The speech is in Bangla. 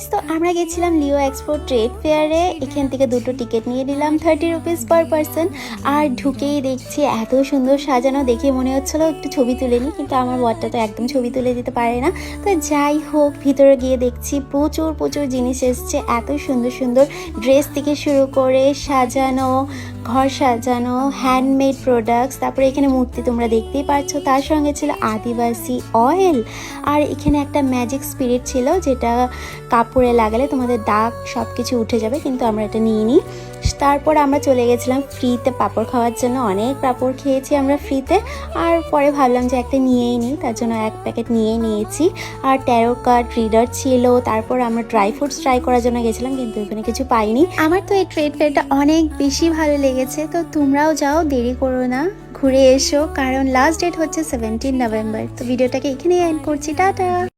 গাইস, তো আমরা গেছিলাম লিও এক্সপো ট্রেড ফেয়ারে। এখান থেকে দুটো টিকিট নিয়ে নিলাম 30 রুপিস পার পারসন। আর ঢুকেই দেখছি এত সুন্দর সাজানো, দেখে মনে হচ্ছিলো একটু ছবি তুলে নিই, কিন্তু আমার বরটা তো একদম ছবি তুলে দিতে পারে না। তো যাই হোক, ভিতরে গিয়ে দেখছি প্রচুর প্রচুর জিনিস এসছে, এত সুন্দর সুন্দর ড্রেস থেকে শুরু করে সাজানো, ঘর সাজানো, হ্যান্ডমেড প্রোডাক্টস। তারপরে এখানে মূর্তি তোমরা দেখতেই পাচ্ছ, তার সঙ্গে ছিল আদিবাসী অয়েল। আর এখানে একটা ম্যাজিক স্পিরিট ছিল, যেটা কাপড়ে লাগালে তোমাদের দাগ সব কিছু উঠে যাবে, কিন্তু আমরা এটা নিইনি। তারপর আমরা চলে গেছিলাম ফ্রিতে পাঁপড় খাওয়ার জন্য। অনেক পাঁপড় খেয়েছি আমরা ফ্রিতে। আর পরে ভাবলাম যে একটা নিয়েই নিই, তার জন্য এক প্যাকেট নিয়েই নিয়েছি। আর ট্যারো কার্ড রিডার ছিল। তারপর আমরা ড্রাই ফ্রুটস ট্রাই করার জন্য গেছিলাম, কিন্তু ওখানে কিছু পাইনি। আমার তো এই ট্রেড ফেয়ারটা অনেক বেশি ভালো লেগেছে। তো তোমরাও যাও, দেরি করো না, ঘুরে এসো, কারণ লাস্ট ডেট হচ্ছে 17 নভেম্বর। তো ভিডিওটাকে এখানেই এন্ড করছি, টাটা।